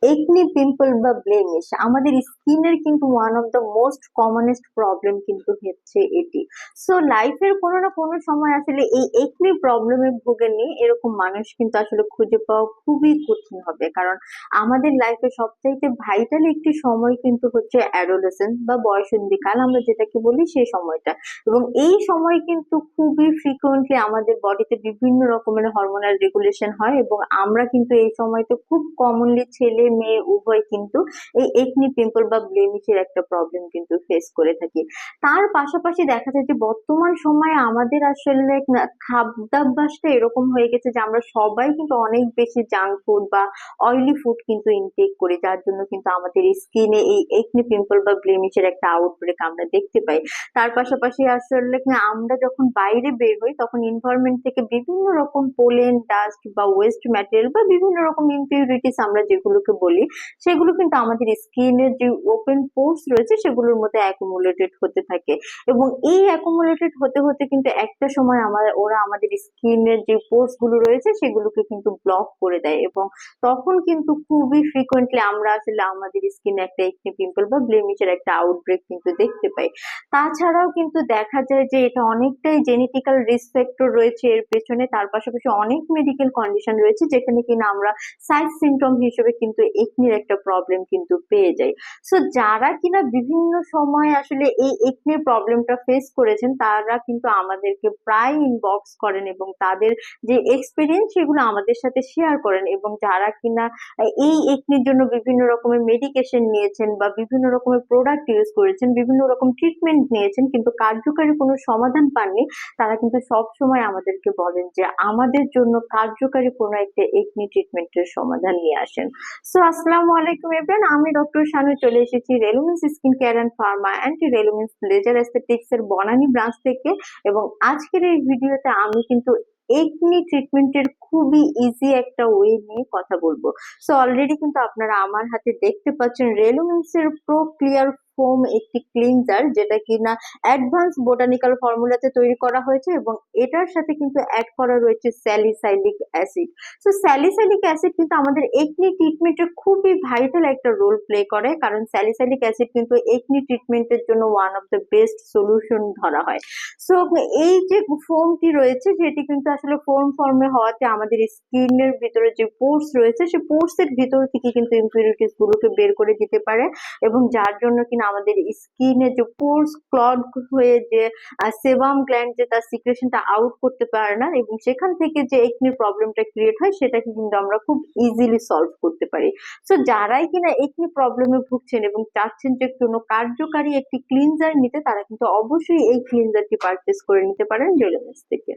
Acne pimple বা blemish আমাদের স্কিনের কিন্তু one of the most commonest problem কিন্তু হচ্ছে এটি। সো লাইফের কোনো না কোনো সময় আসলে এই একনি প্রবলেমে ভোগেননি এরকম মানুষ কিন্তু আসলে খুঁজে পাওয়া খুবই কঠিন হবে, কারণ আমাদের লাইফে সবচাইতে ভাইটাল একটি সময় কিন্তু হচ্ছে অ্যাডোলেসেন্স বা বয়সন্ধিকাল আমরা যেটাকে বলি সেই সময়টা। এবং এই সময় কিন্তু খুবই ফ্রিকুয়েন্টলি আমাদের বডিতে বিভিন্ন রকমের হরমোনাল রেগুলেশন হয়, এবং আমরা কিন্তু এই সময়তে খুব কমনলি ছেলে মেয়ে উভয় কিন্তু এই একনি পিম্পল বা ব্লেমিশের একটা প্রবলেম কিন্তু ফেস করে থাকি। তার পাশাপাশি দেখা যায় যে বর্তমান সময়ে আমাদের আসলে খাদ্যাভ্যাসটা এরকম হয়ে গেছে যে আমরা সবাই কিন্তু অনেক বেশি জাঙ্ক ফুড বা অয়েলি ফুড কিন্তু ইনটেক করি, যার জন্য কিন্তু আমাদের স্কিনে এই একনি পিম্পল বা ব্লেমিশের একটা আউটব্রেক আমরা দেখতে পাই। তার পাশাপাশি আসলে কি আমরা যখন বাইরে বের হই তখন এনভায়রনমেন্ট থেকে বিভিন্ন রকম পোলেন ডাস্ট বা ওয়েস্ট ম্যাটেরিয়াল বা বিভিন্ন রকম ইমপিউরিটিস আমরা যেগুলোকে বলি, সেগুলো কিন্তু আমাদের স্কিনের যে ওপেন পোর্স রয়েছে সেগুলোর মধ্যে অ্যাকুমুলেটেড হতে থাকে। এবং এই অ্যাকুমুলেটেড হতে হতে কিন্তু একটা সময় ওরা আমাদের স্কিনের যে পোর্স গুলো রয়েছে সেগুলোকে কিন্তু ব্লক করে দেয়, এবং তখন কিন্তু খুবই ফ্রিকোয়েন্টলি আমরা আসলে আমাদের স্কিনে একটা একনি পিম্পল বা ব্লেমিশের একটা আউটব্রেক কিন্তু দেখতে পাই। তাছাড়াও কিন্তু দেখা যায় যে এটা অনেকটাই জেনেটিক্যাল রিস্ক ফ্যাক্টর রয়েছে এর পেছনে। তার পাশাপাশি অনেক মেডিকেল কন্ডিশন রয়েছে যেখানে কিনা আমরা সাইড সিমটম হিসেবে কিন্তু একনির একটা প্রবলেম কিন্তু পেয়ে যাই। সো যারা কিনা বিভিন্ন সময় আসলে এই একনির প্রবলেমটা ফেস করেছেন তারা কিন্তু আমাদেরকে প্রায় ইনবক্স করেন এবং তাদের যে এক্সপিরিয়েন্স সেগুলো আমাদের সাথে শেয়ার করেন। এবং যারা কিনা এই একনির জন্য বিভিন্ন রকমের মেডিকেশন নিয়েছেন বা বিভিন্ন রকমের প্রোডাক্ট ইউজ করেছেন, বিভিন্ন রকম ট্রিটমেন্ট নিয়েছেন কিন্তু কার্যকারী কোনো সমাধান পাননি, তারা কিন্তু সব সময় আমাদেরকে বলেন যে আমাদের জন্য কার্যকারী কোনো একটা একনি ট্রিটমেন্টের সমাধান নিয়ে আসেন। সো আসসালামু আলাইকুম এভরিওয়ান, আমি ডক্টর শানু চলে এসেছি Relumens skin care and pharma anti Relumens laser aesthetics এর বনানী ব্রাঞ্চ থেকে। এবং আজকের এই ভিডিওতে আমি কিন্তু একনি ট্রিটমেন্টের খুবই ইজি একটা ওয়ে নিয়ে কথা বলবো। সো অলরেডি কিন্তু আপনারা আমার হাতে দেখতে পাচ্ছেন রেলুমেন্স এর প্রো ক্লিয়ার ফোম একটি ক্লিনজার, যেটা কিনা অ্যাডভান্স বোটানিক্যাল ফর্মুলাতে তৈরি করা হয়েছে এবং এটার সাথে কিন্তু অ্যাড করা রয়েছে স্যালিসাইলিক অ্যাসিড। তো স্যালিসাইলিক অ্যাসিড কিন্তু আমাদের একনি ট্রিটমেন্টের খুবই ভাইটাল একটা রোল প্লে করে, কারণ স্যালিসাইলিক অ্যাসিড কিন্তু একনি ট্রিটমেন্টের জন্য one of the best solution ধরা হয়। সো এই যে ফোমটি রয়েছে সেটি কিন্তু আসলে ফোম ফর্মে হওয়াতে আমাদের স্কিনের ভিতরে যে পোর্স রয়েছে সেই পোর্স এর ভিতর থেকে কিন্তু ইমপিউরিটিস গুলোকে বের করে দিতে পারে, এবং যার জন্য কিনা আমাদের স্কিনে যে পোর্স ক্লগ হয়ে যে সেবাম গ্ল্যান্ড যে তার সিক্রেশনটা আউট করতে পারে না, এবং সেখান থেকে যে একনির প্রবলেমটা ক্রিয়েট হয় সেটাকে কিন্তু আমরা খুব ইজিলি সলভ করতে পারি। সো যারাই কিনা একনি প্রবলেমে ভুগছেন এবং চাচ্ছেন যে কোনো কার্যকারী একটি ক্লিনজার নিতে, তারা কিন্তু অবশ্যই এই ক্লিনজারটি পারচেস করে নিতে পারেন রেলেমেন্স থেকে।